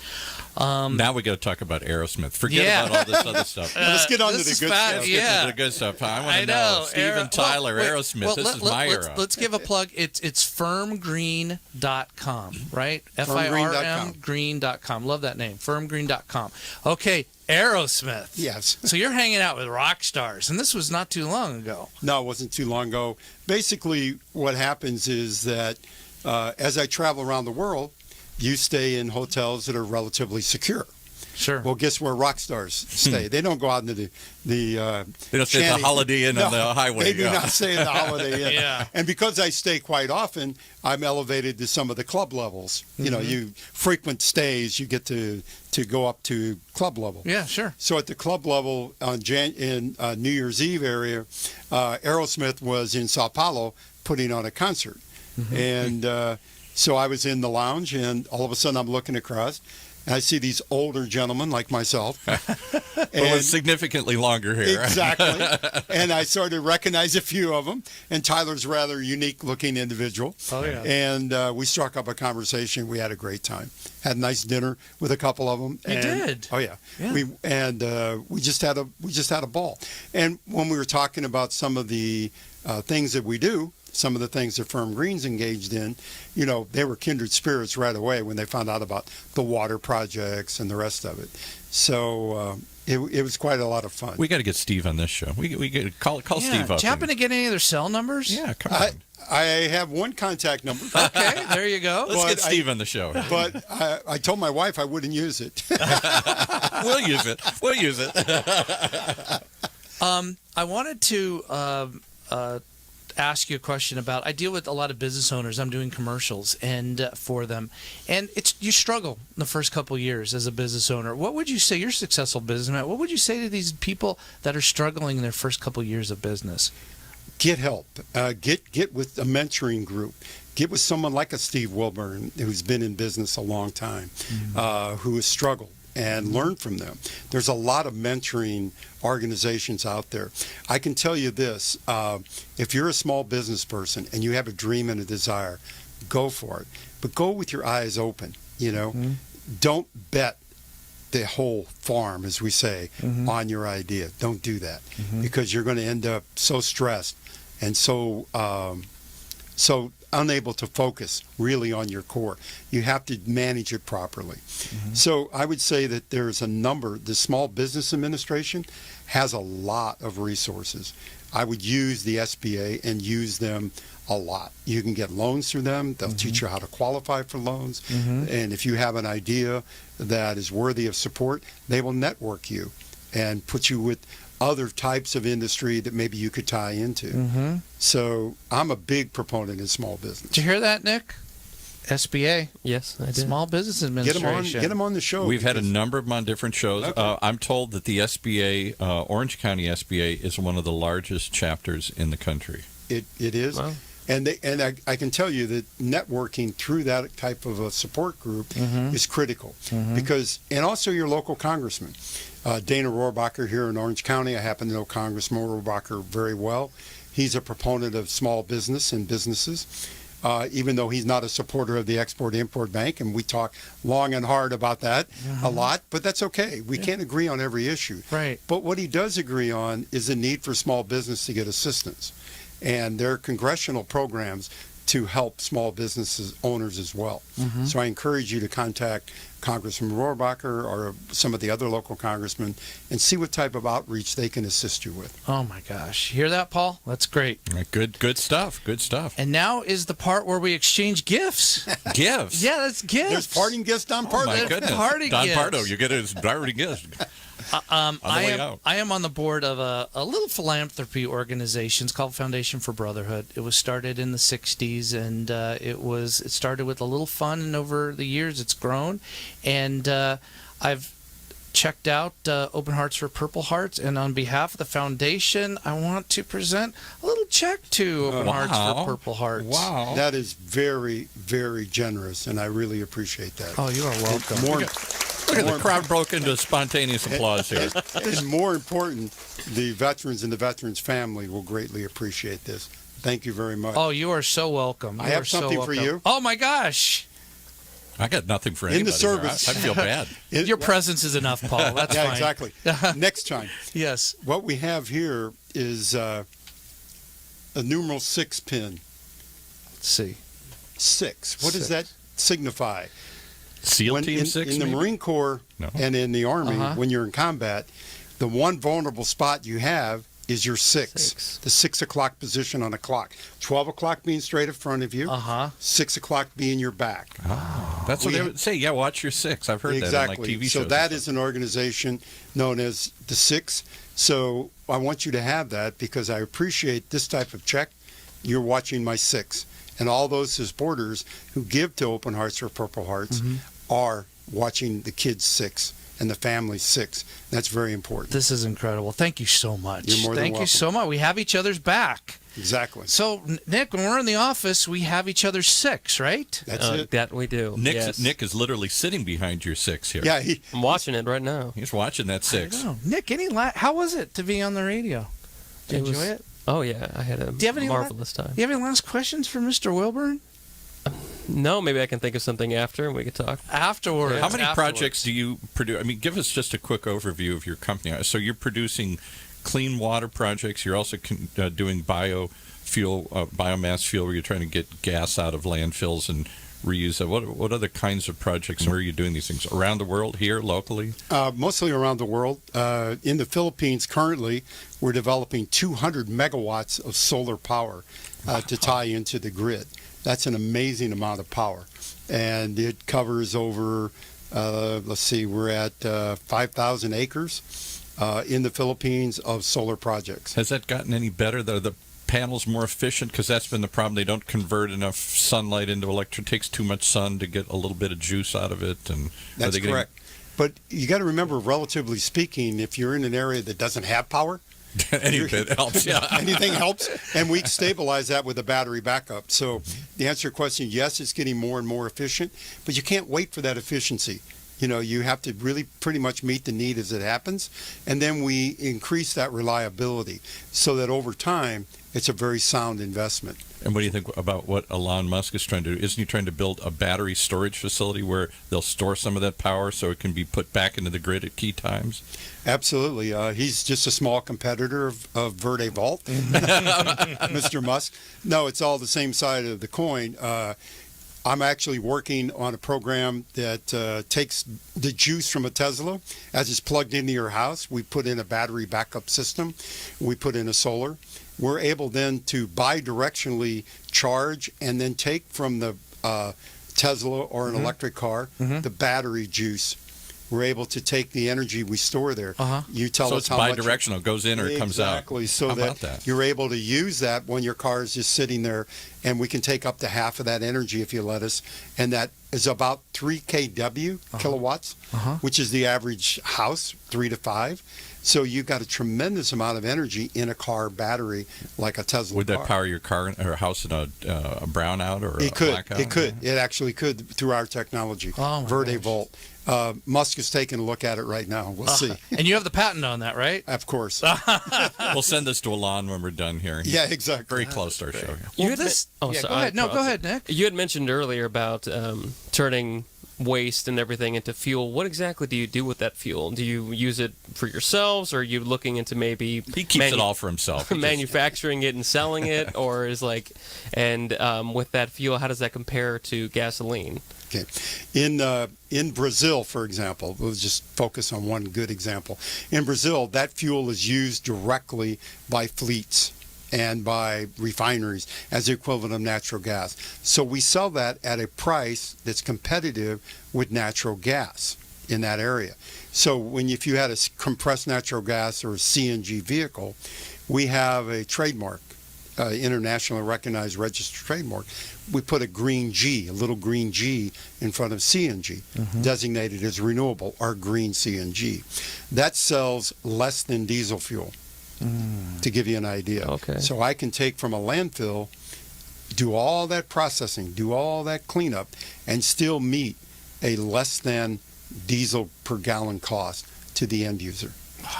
Now we got to talk about Aerosmith. Forget about all this other stuff. Let's get on to the this good is stuff. fat, Let's get yeah. to the good stuff. I want I to know. know. Steven Tyler, Aerosmith. This is my era. Let's give a plug. It's FirmGreen.com, right? FirmGreen.com. FirmGreen.com. Love that name. FirmGreen.com. Okay, Aerosmith. Yes. So you're hanging out with rock stars, and this was not too long ago. No, it wasn't too long ago. Basically, what happens is that as I travel around the world, you stay in hotels that are relatively secure. Sure. Well, guess where rock stars stay? They don't go out into the They don't stay at the Holiday Inn on the highway. They do not stay in the Holiday Inn. Yeah. And because I stay quite often, I'm elevated to some of the club levels. You frequent stays, you get to go up to club level. Yeah, sure. So at the club level in New Year's Eve area, Aerosmith was in Sao Paulo putting on a concert. And so I was in the lounge, and all of a sudden I'm looking across, and I see these older gentlemen like myself. But with significantly longer hair. Exactly. And I sort of recognize a few of them. And Tyler's a rather unique-looking individual. Oh, yeah. And we struck up a conversation. We had a great time. Had a nice dinner with a couple of them. You did? Oh, yeah. Yeah. We just had a ball. And when we were talking about some of the things that we do, some of the things that FirmGreen's engaged in, you know, they were kindred spirits right away when they found out about the water projects and the rest of it. So it was quite a lot of fun. We got to get Steve on this show. We got to call Steve up. Do you happen to get any of their cell numbers? Yeah, come on. I have one contact number. Okay, there you go. Let's get Steve on the show. But I told my wife I wouldn't use it. We'll use it. We'll use it. I wanted to ask you a question about. I deal with a lot of business owners. I'm doing commercials and for them, and you struggle in the first couple of years as a business owner. What would you say? You're a successful businessman. What would you say to these people that are struggling in their first couple of years of business? Get help. Get with a mentoring group. Get with someone like a Steve Wilburn, who's been in business a long time, who has struggled, and learn from them. There's a lot of mentoring organizations out there. I can tell you this, if you're a small business person and you have a dream and a desire, go for it. But go with your eyes open, you know. Don't bet the whole farm, as we say, on your idea. Don't do that, because you're going to end up so stressed and so unable to focus really on your core. You have to manage it properly. So I would say that there's a number. The Small Business Administration has a lot of resources. I would use the SBA and use them a lot. You can get loans through them. They'll teach you how to qualify for loans. And if you have an idea that is worthy of support, they will network you and put you with other types of industry that maybe you could tie into. So I'm a big proponent in small business. Did you hear that, Nick? SBA. Yes, I did. Small Business Administration. Get them on the show. We've had a number of them on different shows. Okay. I'm told that the SBA, Orange County SBA, is one of the largest chapters in the country. It is. Wow. And I can tell you that networking through that type of a support group is critical. Because, and also your local congressman. Dana Rohrabacher here in Orange County, I happen to know Congressman Rohrabacher very well. He's a proponent of small business and businesses, even though he's not a supporter of the Export-Import Bank, and we talk long and hard about that a lot, but that's okay. We can't agree on every issue. Right. But what he does agree on is the need for small business to get assistance. And there are congressional programs to help small businesses owners as well. So I encourage you to contact Congressman Rohrabacher or some of the other local congressmen and see what type of outreach they can assist you with. Oh my gosh. Hear that, Paul? That's great. Good stuff. Good stuff. And now is the part where we exchange gifts. Gifts. Yeah, that's gifts. There's parting gifts, Don Pardo. My goodness. Party Don gifts. Pardo, you get his party gift. I am on the board of a little philanthropy organization. It's called Foundation for Brotherhood. It was started in the 60s, and it started with a little fun, and over the years it's grown. And I've checked out Open Hearts for Purple Hearts, and on behalf of the foundation, I want to present a little check to Open Hearts for Purple Hearts. Wow. That is very, very generous, and I really appreciate that. Oh, you are welcome. Look at the crowd broke into spontaneous applause here. And more important, the veterans and the veterans' family will greatly appreciate this. Thank you very much. Oh, you are so welcome. I have something for you. Oh, my gosh. I got nothing for anybody. In the service. I feel bad. Your presence is enough, Paul. That's yeah, fine. exactly. Next time. Yes. What we have here is a numeral 6 pin. Let's see. 6. What does that signify? SEAL Team 6, in the maybe? Marine Corps and in the Army, when you're in combat, the one vulnerable spot you have is your 6. The 6 o'clock position on a clock. 12 o'clock being straight in front of you. 6 o'clock being your back. Oh, that's what they would say. Yeah, watch your 6. I've heard that on like TV shows. So that is an organization known as the 6. So I want you to have that because I appreciate this type of check. You're watching my 6. And all those supporters who give to Open Hearts for Purple Hearts are watching the kids' 6 and the family's 6. That's very important. This is incredible. Thank you so much. You're more than Thank you welcome. so much. We have each other's back. Exactly. So, Nick, when we're in the office, we have each other's 6, right? That's it. That we do. Yes. Nick is literally sitting behind your 6 here. Yeah, I'm watching it right now. He's watching that 6. Nick, how was it to be on the radio? Did you enjoy it? Oh, yeah. I had a marvelous time. Do you have any last questions for Mr. Wilburn? No, maybe I can think of something after and we could talk. Afterwards. How many projects do you produce? I mean, give us just a quick overview of your company. So you're producing clean water projects. You're also doing biomass fuel, where you're trying to get gas out of landfills and reuse it. What other kinds of projects? Where are you doing these things? Around the world, here, locally? Mostly around the world. In the Philippines, currently, we're developing 200 megawatts of solar power to tie into the grid. That's an amazing amount of power. And it covers over, we're at 5,000 acres in the Philippines of solar projects. Has that gotten any better? The panels more efficient? Because that's been the problem. They don't convert enough sunlight into electric. It takes too much sun to get a little bit of juice out of it. And that's correct. But you got to remember, relatively speaking, if you're in an area that doesn't have power, anything helps. Yeah. Anything helps, and we stabilize that with a battery backup. So the answer to your question, yes, it's getting more and more efficient, but you can't wait for that efficiency. You have to really pretty much meet the need as it happens, and then we increase that reliability so that over time it's a very sound investment. And what do you think about what Elon Musk is trying to do? Isn't he trying to build a battery storage facility where they'll store some of that power so it can be put back into the grid at key times? Absolutely. He's just a small competitor of Verde Vault, Mr. Musk. No, it's all the same side of the coin. I'm actually working on a program that takes the juice from a Tesla as it's plugged into your house. We put in a battery backup system. We put in a solar. We're able then to bidirectionally charge and then take from the Tesla or an electric car the battery juice. We're able to take the energy we store there. You tell us how much. So it's bidirectional. It goes in or it comes out. Exactly. So how about that? You're able to use that when your car is just sitting there, and we can take up to half of that energy if you let us. And that is about 3 kW, kilowatts, which is the average house, 3 to 5. So you've got a tremendous amount of energy in a car battery like a Tesla Would car. that power your car or house in a brownout or a blackout? It could. It actually could through our technology, Verde Volt. Musk is taking a look at it right now. We'll see. And you have the patent on that, right? Of course. We'll send this to Elon when we're done here. Yeah, exactly. Very close to our show. Well, go ahead. No, go ahead, Nick. You had mentioned earlier about turning waste and everything into fuel. What exactly do you do with that fuel? Do you use it for yourselves, or are you looking into maybe He keeps it all for himself. manufacturing it and selling it, or is with that fuel, how does that compare to gasoline? Okay. In Brazil, for example, we'll just focus on one good example. In Brazil, that fuel is used directly by fleets and by refineries as the equivalent of natural gas. So we sell that at a price that's competitive with natural gas in that area. So if you had a compressed natural gas or a CNG vehicle, we have a trademark, internationally recognized registered trademark. We put a little green G in front of CNG, designated as renewable, or green CNG. That sells less than diesel fuel. To give you an idea. Okay. So I can take from a landfill, do all that processing, do all that cleanup, and still meet a less than diesel per gallon cost to the end user.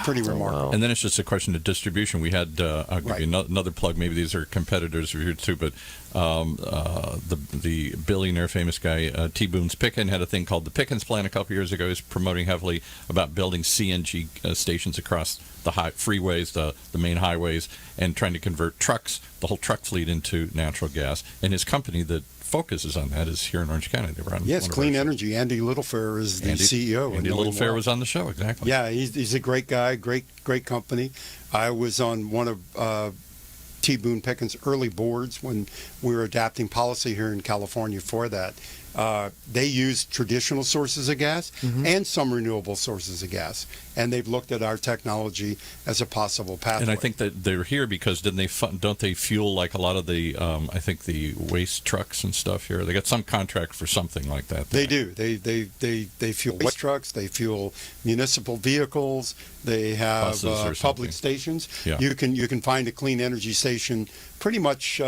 Pretty remarkable. And then it's just a question of distribution. We had, I'll give you another plug, maybe these are competitors here too, but the billionaire famous guy, T. Boone's Pickens, had a thing called the Pickens Plan a couple years ago. He was promoting heavily about building CNG stations across the freeways, the main highways, and trying to convert the whole truck fleet into natural gas. And his company that focuses on that is here in Orange County. They run Clean Energy. Andy Littlefair is the CEO. Andy Littlefair was on the show, exactly. Yeah, he's a great guy, great company. I was on one of T. Boone Pickens' early boards when we were adapting policy here in California for that. They use traditional sources of gas and some renewable sources of gas, and they've looked at our technology as a possible pathway. And I think that they're here because don't they fuel like a lot of the I think the waste trucks and stuff here? They got some contract for something like that. They do. They fuel waste trucks. They fuel municipal vehicles. They have Buses or public something. stations. Yeah. You can find a clean energy station pretty much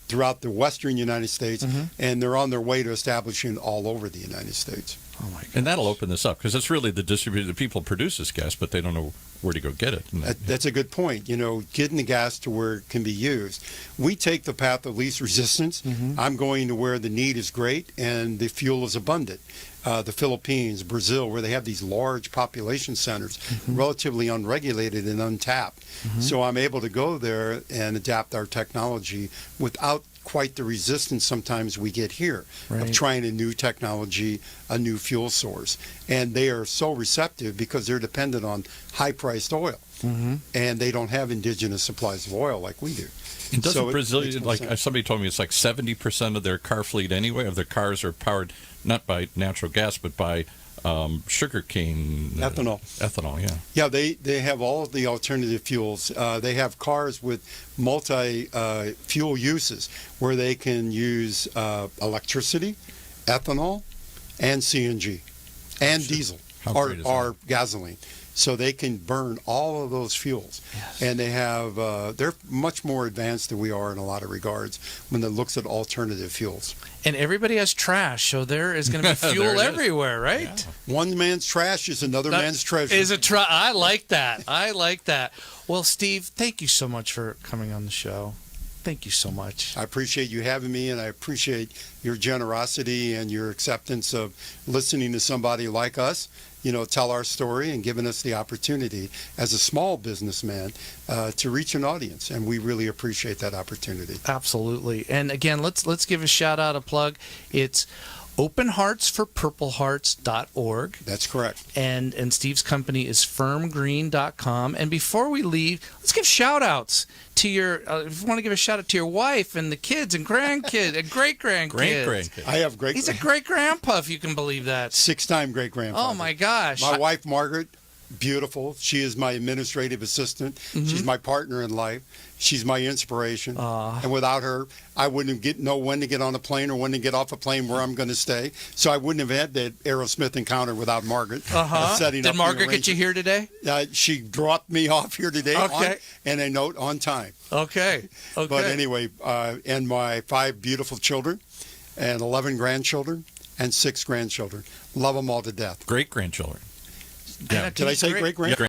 throughout the western United States, and they're on their way to establishing all over the United States. Oh my God. And that'll open this up because it's really the distributor. The people produce this gas, but they don't know where to go get it. And That's a good point. Getting the gas to where it can be used. We take the path of least resistance. I'm going to where the need is great and the fuel is abundant. The Philippines, Brazil, where they have these large population centers, relatively unregulated and untapped. So I'm able to go there and adapt our technology without quite the resistance sometimes we get here of trying a new technology, a new fuel source. And they are so receptive because they're dependent on high-priced oil. And they don't have indigenous supplies of oil like we do. And doesn't So Brazil, makes more like sense. somebody told me, it's like 70% of their car fleet anyway, of their cars are powered not by natural gas, but by sugar cane. Ethanol. Ethanol, yeah. Yeah, they have all of the alternative fuels. They have cars with multi-fuel uses where they can use electricity, ethanol, and CNG, and diesel, How or, great is or gasoline. So they can burn all of those fuels. And they have, they're much more advanced than we are in a lot of regards when it looks at alternative fuels. And everybody has trash, so there is going to be There fuel it is. everywhere, right? One man's trash is another That man's treasure. Is a I like that. I like that. Well, Steve, thank you so much for coming on the show. Thank you so much. I appreciate you having me, and I appreciate your generosity and your acceptance of listening to somebody like us, tell our story and giving us the opportunity as a small businessman to reach an audience. And we really appreciate that opportunity. Absolutely. And again, let's give a shout out, a plug. It's openheartsforpurplehearts.org. That's correct. And Steve's company is FirmGreen.com. And before we leave, let's give shout outs to your, if you want to give a shout out to your wife and the kids and grandkids and great-grandkids. Great-grandkids. I have great. He's a great-grandpa, if you can believe that. 6-time great-grandfather. Oh, my gosh. My wife, Margaret, beautiful. She is my administrative assistant. She's my partner in life. She's my inspiration. And without her, I wouldn't know when to get on a plane or when to get off a plane, where I'm going to stay. So I wouldn't have had that Aerosmith encounter without Margaret. Setting Did up Margaret get you here today? She dropped me off here today and a note on time. Okay. But anyway, and my 5 beautiful children and 11 grandchildren and 6 grandchildren. Love them all to death. Great-grandchildren. Yeah. Did I say great-grandchildren?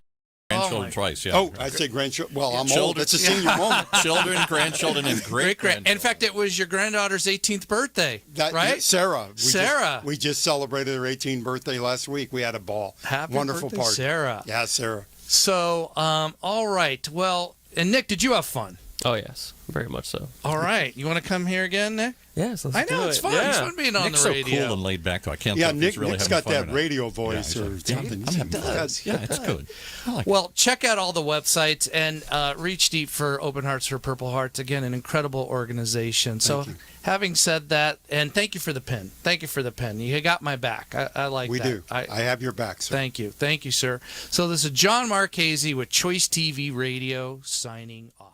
Grandchildren twice, yeah. Oh, I say grandchildren. Well, I'm old. Children. That's a senior moment. Children, grandchildren, and great-grandchildren. In fact, it was your granddaughter's 18th birthday, right? Sarah. Sarah. We just celebrated her 18th birthday last week. We had a ball. Happy Wonderful birthday, party. Sarah. Yeah, Sarah. So, all right. Well, and Nick, did you have fun? Oh, yes. Very much so. All right. You want to come here again, Nick? Yes, let's I do know, it. it's fun. Yeah. It's fun being on Nick's the so radio. cool and laid back, though. I can't Yeah, tell if he's really Nick's having got fun that or not. radio voice Yeah, or he's something. I'm having fun. Yeah, it's good. I like Well, check out all the websites and reach deep for Open Hearts for Purple Hearts. Again, an incredible organization. So, having said that, and thank you for the pen. Thank you for the pen. You got my back. I like We that. do. I have your back, sir. Thank you. Thank you, sir. So, this is John Marchese with Choice TV Radio signing off.